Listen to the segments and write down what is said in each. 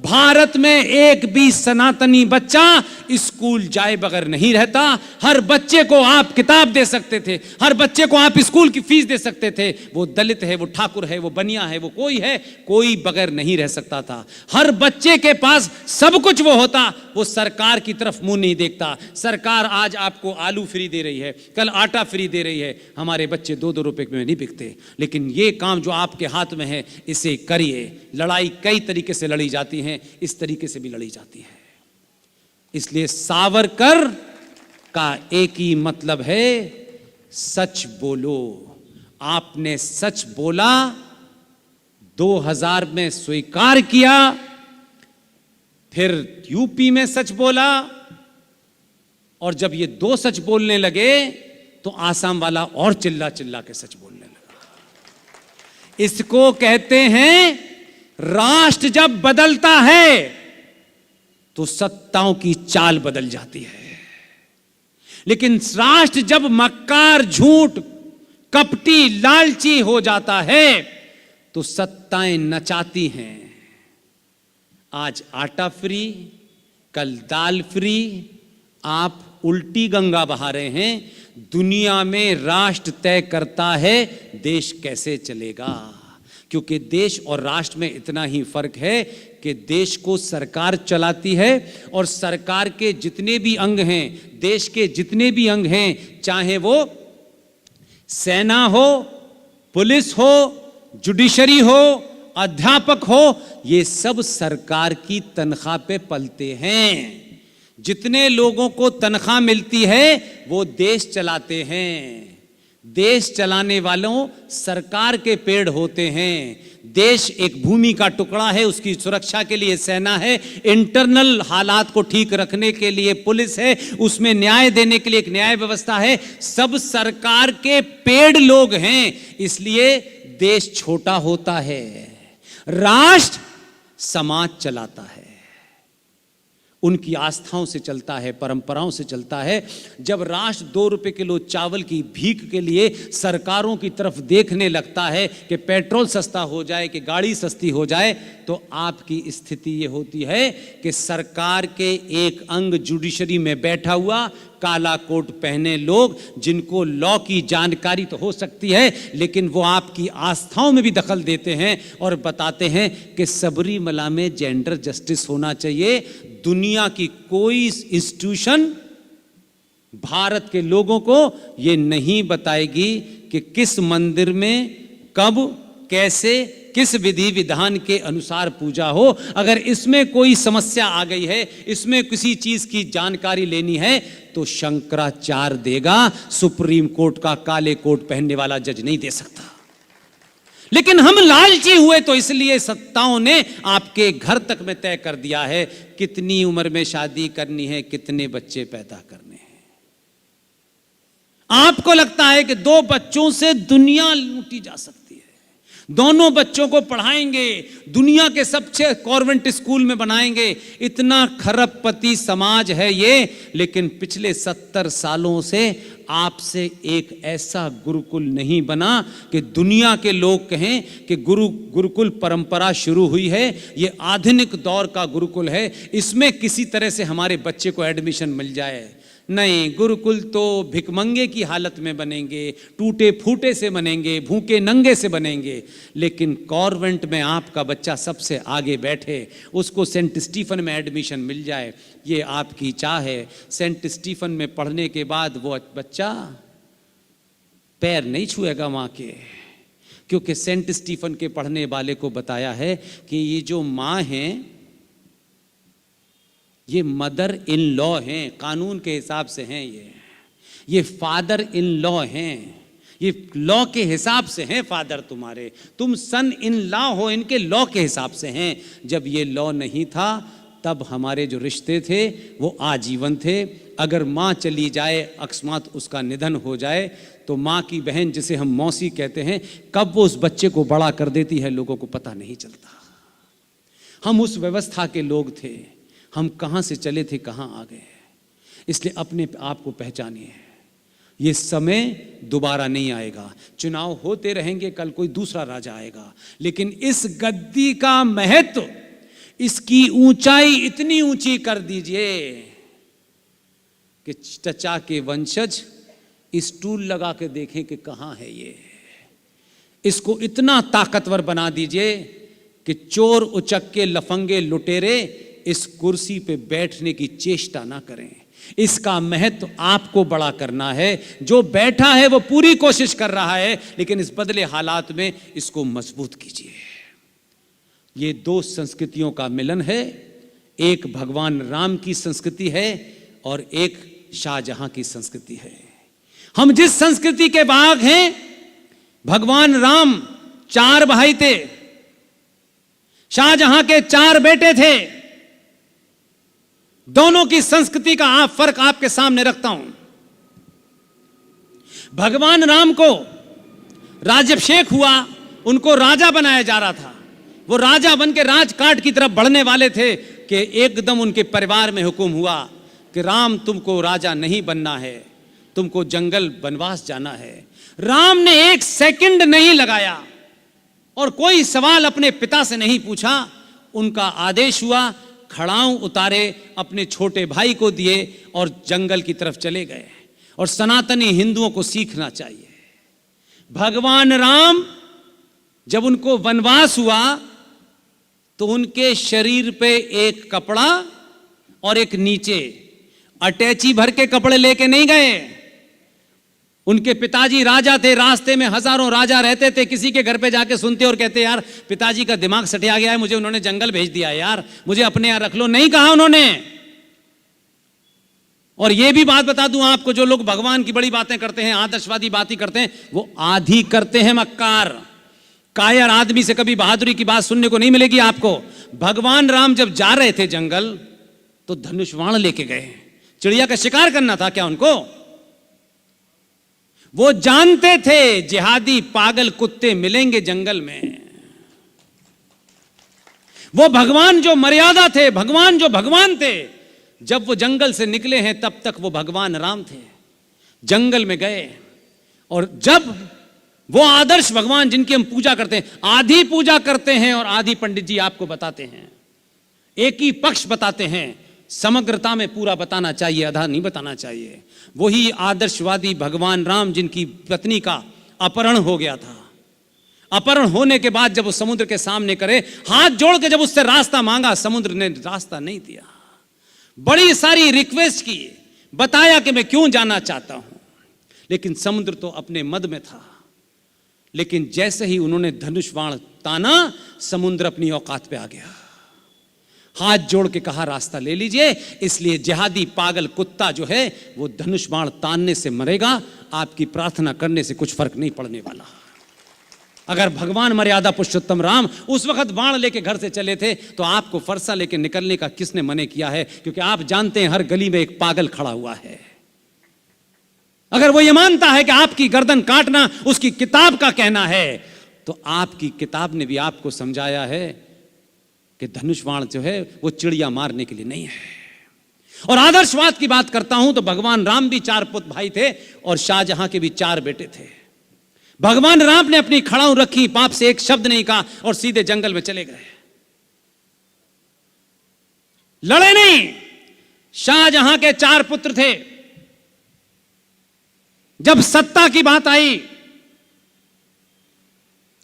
भारत में एक भी सनातनी बच्चा स्कूल जाए बगैर नहीं रहता। हर बच्चे को आप किताब दे सकते थे, हर बच्चे को आप स्कूल की फीस दे सकते थे। वो दलित है, वो ठाकुर है, वो बनिया है, वो कोई है, कोई बगैर नहीं रह सकता था। हर बच्चे के पास सब कुछ वो होता, वो सरकार की तरफ मुंह नहीं देखता। सरकार आज आपको आलू फ्री दे रही है, कल आटा फ्री दे रही है, हमारे बच्चे 2-2 रुपए में नहीं बिकते। लेकिन ये काम जो आपके हाथ में है, इसे करिए। लड़ाई कई तरीके से लड़ी जाती है, इस तरीके से भी लड़ी जाती है। इसलिए सावरकर का एक ही मतलब है, सच बोलो। आपने सच बोला, 2000 में स्वीकार किया, फिर यूपी में सच बोला, और जब ये 2 सच बोलने लगे तो आसाम वाला और चिल्ला चिल्ला के सच बोलने लगा। इसको कहते हैं, राष्ट्र जब बदलता है तो सत्ताओं की चाल बदल जाती है। लेकिन राष्ट्र जब मक्कार, झूठ, कपटी, लालची हो जाता है तो सत्ताएं नचाती हैं। आज आटा फ्री, कल दाल फ्री, आप उल्टी गंगा बहा रहे हैं। दुनिया में राष्ट्र तय करता है देश कैसे चलेगा, क्योंकि देश और राष्ट्र में इतना ही फर्क है कि देश को सरकार चलाती है, और सरकार के जितने भी अंग हैं, देश के जितने भी अंग हैं, चाहे वो सेना हो, पुलिस हो, जुडिशरी हो, अध्यापक हो, ये सब सरकार की तनख्वाह पे पलते हैं। जितने लोगों को तनख्वाह मिलती है वो देश चलाते हैं। देश चलाने वालों सरकार के पेड़ होते हैं। देश एक भूमि का टुकड़ा है, उसकी सुरक्षा के लिए सेना है, इंटरनल हालात को ठीक रखने के लिए पुलिस है, उसमें न्याय देने के लिए एक न्याय व्यवस्था है। सब सरकार के पेड़ लोग हैं, इसलिए देश छोटा होता है। राष्ट्र समाज चलाता है, उनकी आस्थाओं से चलता है, परंपराओं से चलता है। जब राष्ट्र 2 रुपए किलो चावल की भीख के लिए सरकारों की तरफ देखने लगता है कि पेट्रोल सस्ता हो जाए, कि गाड़ी सस्ती हो जाए, तो आपकी स्थिति ये होती है कि सरकार के एक अंग जुडिशरी में बैठा हुआ काला कोट पहने लोग, जिनको लॉ की जानकारी तो हो सकती है, लेकिन वो आपकी आस्थाओं में भी दखल देते हैं और बताते हैं कि सबरीमला में जेंडर जस्टिस होना चाहिए। दुनिया की कोई इंस्टीट्यूशन भारत के लोगों को ये नहीं बताएगी कि किस मंदिर में कब, कैसे, किस विधि विधान के अनुसार पूजा हो। अगर इसमें कोई समस्या आ गई है, इसमें किसी चीज की जानकारी लेनी है, तो शंकराचार्य देगा, सुप्रीम कोर्ट का काले कोट पहनने वाला जज नहीं दे सकता। लेकिन हम लालची हुए, तो इसलिए सत्ताओं ने आपके घर तक में तय कर दिया है कितनी उम्र में शादी करनी है, कितने बच्चे पैदा करने हैं। आपको लगता है कि 2 बच्चों से दुनिया लूटी जा सकती है, दोनों बच्चों को पढ़ाएंगे, दुनिया के सबसे कॉन्वेंट स्कूल में बनाएंगे। इतना खरबपति समाज है ये। लेकिन पिछले 70 सालों से आपसे एक ऐसा गुरुकुल नहीं बना कि दुनिया के लोग कहें कि गुरुकुल परंपरा शुरू हुई है, ये आधुनिक दौर का गुरुकुल है, इसमें किसी तरह से हमारे बच्चे को एडमिशन मिल जाए। नहीं, गुरुकुल तो भिकमंगे की हालत में बनेंगे, टूटे फूटे से बनेंगे, भूखे नंगे से बनेंगे। लेकिन कॉन्वेंट में आपका बच्चा सबसे आगे बैठे, उसको सेंट स्टीफन में एडमिशन मिल जाए, ये आपकी चाह है। सेंट स्टीफन में पढ़ने के बाद वो बच्चा पैर नहीं छुएगा माँ के, क्योंकि सेंट स्टीफन के पढ़ने वाले को बताया है कि ये जो माँ हैं, ये मदर इन लॉ हैं, कानून के हिसाब से हैं, ये फादर इन लॉ हैं, ये लॉ के हिसाब से हैं फादर तुम्हारे, तुम सन इन लॉ हो, इनके लॉ के हिसाब से हैं। जब ये लॉ नहीं था तब हमारे जो रिश्ते थे वो आजीवन थे। अगर माँ चली जाए, अकस्मात उसका निधन हो जाए, तो माँ की बहन, जिसे हम मौसी कहते हैं, कब वो उस बच्चे को बड़ा कर देती है लोगों को पता नहीं चलता। हम उस व्यवस्था के लोग थे, हम कहाँ से चले थे, कहाँ आ गए। इसलिए अपने आप को पहचानिए। ये समय दोबारा नहीं आएगा, चुनाव होते रहेंगे, कल कोई दूसरा राजा आएगा, लेकिन इस गद्दी का महत्व, इसकी ऊंचाई इतनी ऊंची कर दीजिए कि चचा के वंशज स्टूल लगा के देखें कि कहां है ये। इसको इतना ताकतवर बना दीजिए कि चोर उचक्के लफंगे लुटेरे इस कुर्सी पे बैठने की चेष्टा ना करें। इसका महत्व आपको बड़ा करना है। जो बैठा है वो पूरी कोशिश कर रहा है, लेकिन इस बदले हालात में इसको मजबूत कीजिए। ये दो संस्कृतियों का मिलन है। एक भगवान राम की संस्कृति है और एक शाहजहां की संस्कृति है। हम जिस संस्कृति के बाग हैं, भगवान राम 4 भाई थे, शाहजहां के 4 बेटे थे। दोनों की संस्कृति का फर्क आपके सामने रखता हूं। भगवान राम को राज्याभिषेक हुआ, उनको राजा बनाया जा रहा था। वो राजा बन के राजकाट की तरफ बढ़ने वाले थे कि एकदम उनके परिवार में हुक्म हुआ कि राम तुमको राजा नहीं बनना है, तुमको जंगल वनवास जाना है। राम ने 1 सेकंड नहीं लगाया और कोई सवाल अपने पिता से नहीं पूछा। उनका आदेश हुआ, खड़ाऊं उतारे, अपने छोटे भाई को दिए और जंगल की तरफ चले गए। और सनातनी हिंदुओं को सीखना चाहिए, भगवान राम जब उनको वनवास हुआ तो उनके शरीर पे एक कपड़ा और एक नीचे अटैची भर के कपड़े लेके नहीं गए। उनके पिताजी राजा थे, रास्ते में हजारों राजा रहते थे। किसी के घर पे जाके सुनते और कहते यार पिताजी का दिमाग सटिया गया है, मुझे उन्होंने जंगल भेज दिया है, यार मुझे अपने यहां रख लो। नहीं कहा उन्होंने। और यह भी बात बता दूं आपको, जो लोग भगवान की बड़ी बातें करते हैं, आदर्शवादी बातें करते हैं, वो आधी करते हैं मक्कार। कायर आदमी से कभी बहादुरी की बात सुनने को नहीं मिलेगी आपको। भगवान राम जब जा रहे थे जंगल तो धनुष बाण लेके गए। चिड़िया का शिकार करना था क्या उनको? वो जानते थे जिहादी पागल कुत्ते मिलेंगे जंगल में। वो भगवान जो मर्यादा थे, भगवान जो भगवान थे, जब वो जंगल से निकले हैं तब तक वो भगवान राम थे। जंगल में गए और जब वो आदर्श भगवान जिनकी हम पूजा करते हैं, आधी पूजा करते हैं और आधी पंडित जी आपको बताते हैं, एक ही पक्ष बताते हैं। समग्रता में पूरा बताना चाहिए, आधा नहीं बताना चाहिए। वही आदर्शवादी भगवान राम जिनकी पत्नी का अपहरण हो गया था। अपहरण होने के बाद जब वो समुद्र के सामने करे, हाथ जोड़ के जब उससे रास्ता मांगा, समुद्र ने रास्ता नहीं दिया। बड़ी सारी रिक्वेस्ट की, बताया कि मैं क्यों जाना चाहता हूं, लेकिन समुद्र तो अपने मद में था। लेकिन जैसे ही उन्होंने धनुष बाण ताना, समुद्र अपनी औकात पे आ गया। हाथ जोड़ के कहा रास्ता ले लीजिए। इसलिए जिहादी पागल कुत्ता जो है वो धनुष बाण तानने से मरेगा, आपकी प्रार्थना करने से कुछ फर्क नहीं पड़ने वाला। अगर भगवान मर्यादा पुरुषोत्तम राम उस वक्त बाण लेके घर से चले थे तो आपको फरसा लेके निकलने का किसने मने किया है? क्योंकि आप जानते हैं हर गली में एक पागल खड़ा हुआ है। अगर वो ये मानता है कि आपकी गर्दन काटना उसकी किताब का कहना है, तो आपकी किताब ने भी आपको समझाया है कि धनुष बाण जो है वो चिड़िया मारने के लिए नहीं है। और आदर्शवाद की बात करता हूं तो भगवान राम भी 4 पुत्र भाई थे और शाहजहां के भी 4 बेटे थे। भगवान राम ने अपनी खड़ाऊ रखी, पाप से एक शब्द नहीं कहा और सीधे जंगल में चले गए। लड़े नहीं। शाहजहां के 4 पुत्र थे। जब सत्ता की बात आई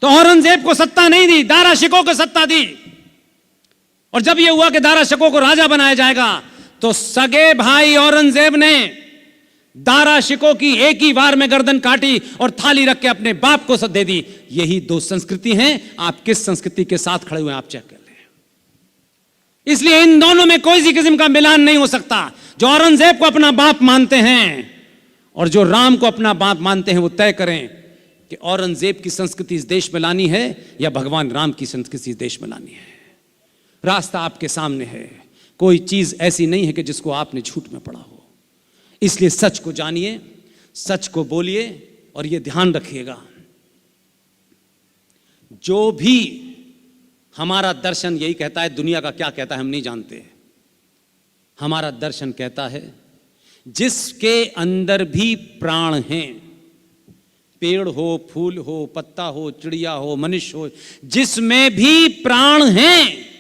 तो औरंगजेब को सत्ता नहीं दी, दारा शिकोह को सत्ता दी। और जब यह हुआ कि दारा शिकोह को राजा बनाया जाएगा तो सगे भाई औरंगजेब ने दारा शिकोह की एक ही बार में गर्दन काटी और थाली रख के अपने बाप को दे दी। यही 2 संस्कृति हैं। आप किस संस्कृति के साथ खड़े हुए हैं आप चेक कर लें। इसलिए इन दोनों में कोई सी किस्म का मिलान नहीं हो सकता। जो औरंगजेब को अपना बाप मानते हैं और जो राम को अपना बाप मानते हैं, वो तय करें कि औरंगजेब की संस्कृति इस देश में लानी है या भगवान राम की संस्कृति इस देश में लानी है। रास्ता आपके सामने है। कोई चीज ऐसी नहीं है कि जिसको आपने झूठ में पढ़ा हो। इसलिए सच को जानिए, सच को बोलिए और यह ध्यान रखिएगा, जो भी हमारा दर्शन यही कहता है, दुनिया का क्या कहता है हम नहीं जानते। हमारा दर्शन कहता है जिसके अंदर भी प्राण हैं, पेड़ हो, फूल हो, पत्ता हो, चिड़िया हो, मनुष्य हो, जिसमें भी प्राण हैं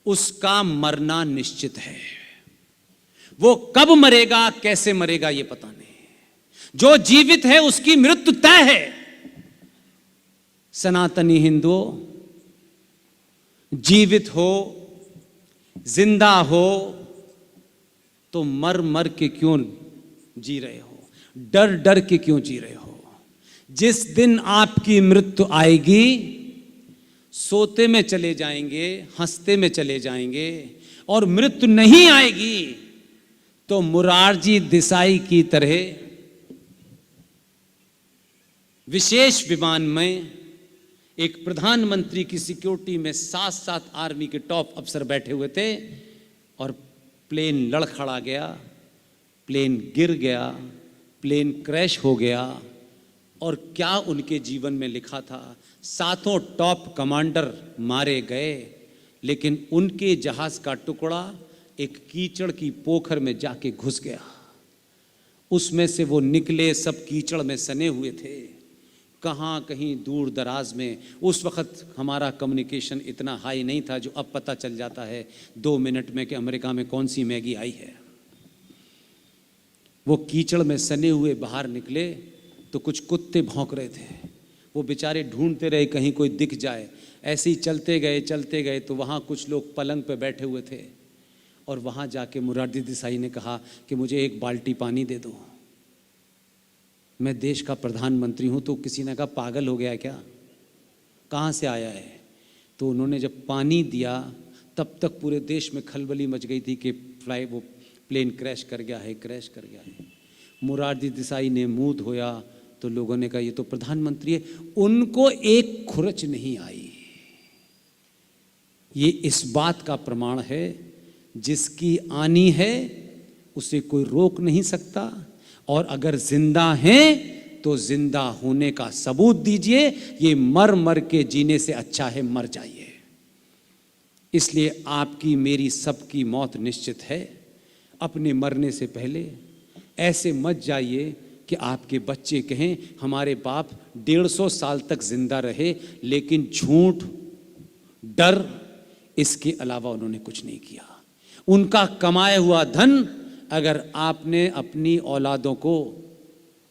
उसका मरना निश्चित है। वो कब मरेगा, कैसे मरेगा, ये पता नहीं। जो जीवित है उसकी मृत्यु तय है। सनातनी हिंदुओं, जीवित हो, जिंदा हो, तो मर मर के क्यों जी रहे हो, डर डर के क्यों जी रहे हो? जिस दिन आपकी मृत्यु आएगी, सोते में चले जाएंगे, हंसते में चले जाएंगे, और मृत्यु नहीं आएगी तो मुरारजी देसाई की तरह विशेष विमान में एक प्रधानमंत्री की सिक्योरिटी में 7-7 आर्मी के टॉप अफसर बैठे हुए थे, और प्लेन लड़खड़ा गया, प्लेन गिर गया, प्लेन क्रैश हो गया। और क्या उनके जीवन में लिखा था? 7 टॉप कमांडर मारे गए, लेकिन उनके जहाज का टुकड़ा एक कीचड़ की पोखर में जाके घुस गया। उसमें से वो निकले, सब कीचड़ में सने हुए थे, कहाँ कहीं दूर दराज में। उस वक्त हमारा कम्युनिकेशन इतना हाई नहीं था जो अब पता चल जाता है 2 मिनट में कि अमेरिका में कौन सी मैगी आई है। वो कीचड़ में सने हुए बाहर निकले तो कुछ कुत्ते भौंक रहे थे। वो बेचारे ढूंढते रहे कहीं कोई दिख जाए। ऐसे ही चलते गए तो वहाँ कुछ लोग पलंग पे बैठे हुए थे, और वहाँ जाके मुरारजी देसाई ने कहा कि मुझे 1 बाल्टी पानी दे दो, मैं देश का प्रधानमंत्री हूँ। तो किसी ने कहा पागल हो गया क्या, कहाँ से आया है? तो उन्होंने जब पानी दिया तब तक पूरे देश में खलबली मच गई थी कि वो प्लेन क्रैश कर गया है। मुरारजी देसाई ने मुंह धोया तो लोगों ने कहा ये तो प्रधानमंत्री है। उनको एक खुरच नहीं आई। ये इस बात का प्रमाण है, जिसकी आनी है उसे कोई रोक नहीं सकता, और अगर जिंदा हैं तो जिंदा होने का सबूत दीजिए। ये मर मर के जीने से अच्छा है मर जाइए। इसलिए आपकी मेरी सबकी मौत निश्चित है। अपने मरने से पहले ऐसे मत जाइए कि आपके बच्चे कहें हमारे बाप 150 साल तक जिंदा रहे, लेकिन झूठ, डर, इसके अलावा उन्होंने कुछ नहीं किया। उनका कमाया हुआ धन अगर आपने अपनी औलादों को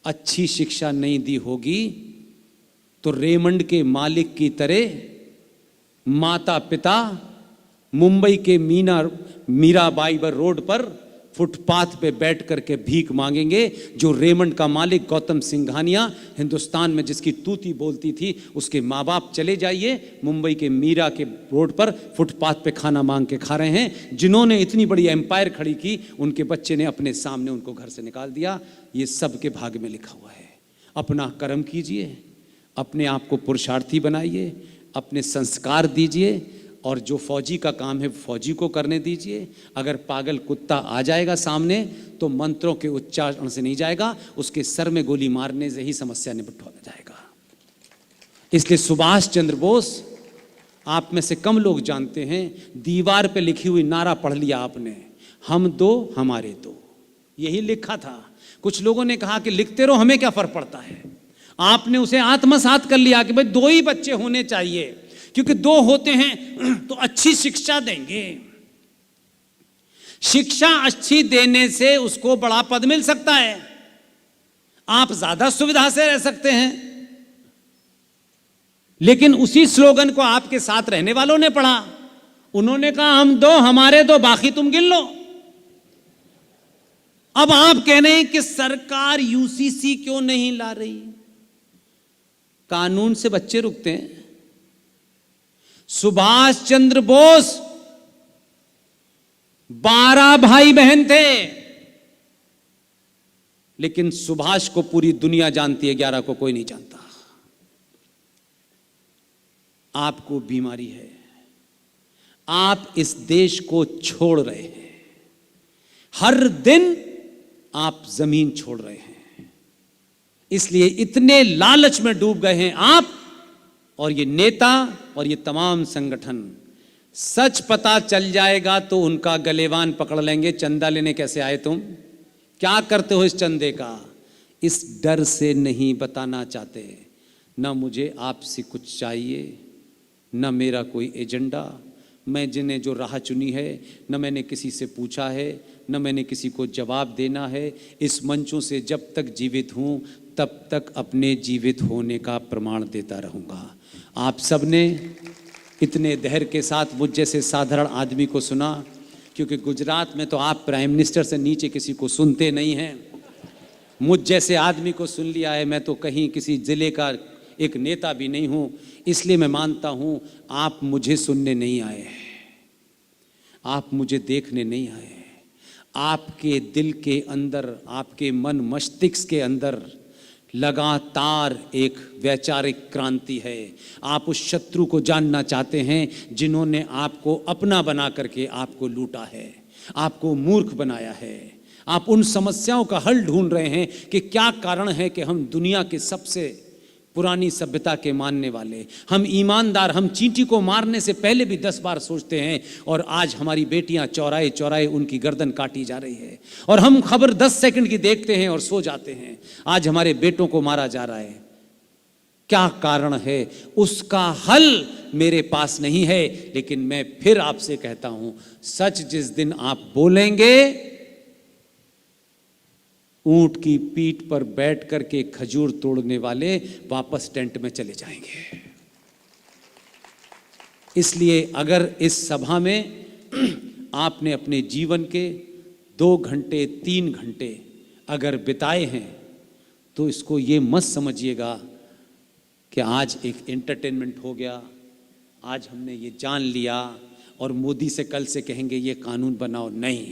अच्छी शिक्षा नहीं दी होगी तो रेमंड के मालिक की तरह माता पिता मुंबई के मीराबाई रोड पर फुटपाथ पे बैठ करके भीख मांगेंगे। जो रेमंड का मालिक गौतम सिंघानिया, हिंदुस्तान में जिसकी तूती बोलती थी, उसके माँ बाप चले जाइए मुंबई के मीरा के रोड पर फुटपाथ पे खाना मांग के खा रहे हैं। जिन्होंने इतनी बड़ी एम्पायर खड़ी की, उनके बच्चे ने अपने सामने उनको घर से निकाल दिया। ये सबके भाग्य में लिखा हुआ है। अपना कर्म कीजिए, अपने आप को पुरुषार्थी बनाइए, अपने संस्कार दीजिए, और जो फौजी का काम है फौजी को करने दीजिए। अगर पागल कुत्ता आ जाएगा सामने तो मंत्रों के उच्चारण से नहीं जाएगा, उसके सर में गोली मारने से ही समस्या निपटा जाएगा। इसलिए सुभाष चंद्र बोस, आप में से कम लोग जानते हैं, दीवार पे लिखी हुई नारा पढ़ लिया आपने, हम दो हमारे दो, यही लिखा था। कुछ लोगों ने कहा कि लिखते रहो, हमें क्या फर्क पड़ता है। आपने उसे आत्मसात कर लिया कि भाई 2 ही बच्चे होने चाहिए, क्योंकि 2 होते हैं तो अच्छी शिक्षा देंगे। शिक्षा अच्छी देने से उसको बड़ा पद मिल सकता है, आप ज्यादा सुविधा से रह सकते हैं। लेकिन उसी स्लोगन को आपके साथ रहने वालों ने पढ़ा। उन्होंने कहा हम 2 हमारे 2, बाकी तुम गिन लो। अब आप कह रहे हैं कि सरकार यूसीसी क्यों नहीं ला रही? कानून से बच्चे रुकते हैं। सुभाष चंद्र बोस 12 भाई बहन थे, लेकिन सुभाष को पूरी दुनिया जानती है, 11 को कोई नहीं जानता। आपको बीमारी है, आप इस देश को छोड़ रहे हैं। हर दिन आप जमीन छोड़ रहे हैं। इसलिए इतने लालच में डूब गए हैं आप और ये नेता और ये तमाम संगठन। सच पता चल जाएगा तो उनका गलेवान पकड़ लेंगे। चंदा लेने कैसे आए तुम, क्या करते हो इस चंदे का? इस डर से नहीं बताना चाहते। ना मुझे आपसे कुछ चाहिए, ना मेरा कोई एजेंडा। मैं जिन्हें जो राह चुनी है, न मैंने किसी से पूछा है, न मैंने किसी को जवाब देना है। इस मंचों से जब तक जीवित हूँ तब तक अपने जीवित होने का प्रमाण देता रहूँगा। आप सब ने इतने धैर्य के साथ मुझ जैसे साधारण आदमी को सुना, क्योंकि गुजरात में तो आप प्राइम मिनिस्टर से नीचे किसी को सुनते नहीं हैं। मुझ जैसे आदमी को सुन लिया है। मैं तो कहीं किसी ज़िले का एक नेता भी नहीं हूँ। इसलिए मैं मानता हूँ आप मुझे सुनने नहीं आए हैं, आप मुझे देखने नहीं आए हैं। आपके दिल के अंदर, आपके मन मस्तिष्क के अंदर लगातार एक वैचारिक क्रांति है। आप उस शत्रु को जानना चाहते हैं जिन्होंने आपको अपना बना करके आपको लूटा है, आपको मूर्ख बनाया है। आप उन समस्याओं का हल ढूंढ रहे हैं कि क्या कारण है कि हम दुनिया के सबसे पुरानी सभ्यता के मानने वाले, हम ईमानदार, हम चींटी को मारने से पहले भी 10 बार सोचते हैं, और आज हमारी बेटियां चौराहे चौराहे उनकी गर्दन काटी जा रही है, और हम खबर 10 सेकंड की देखते हैं और सो जाते हैं। आज हमारे बेटों को मारा जा रहा है। क्या कारण है? उसका हल मेरे पास नहीं है। लेकिन मैं फिर आपसे कहता हूं, सच जिस दिन आप बोलेंगे, ऊंट की पीठ पर बैठ करके खजूर तोड़ने वाले वापस टेंट में चले जाएंगे। इसलिए अगर इस सभा में आपने अपने जीवन के 2 घंटे 3 घंटे अगर बिताए हैं, तो इसको ये मत समझिएगा कि आज एक एंटरटेनमेंट हो गया, आज हमने ये जान लिया और मोदी से कल से कहेंगे ये कानून बनाओ। नहीं,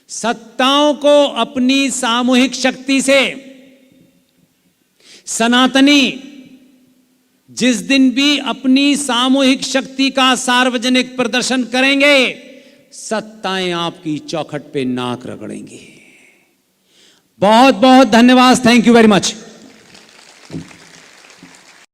सत्ताओं को अपनी सामूहिक शक्ति से, सनातनी जिस दिन भी अपनी सामूहिक शक्ति का सार्वजनिक प्रदर्शन करेंगे, सत्ताएं आपकी चौखट पे नाक रगड़ेंगी। बहुत बहुत धन्यवाद। Thank you very much.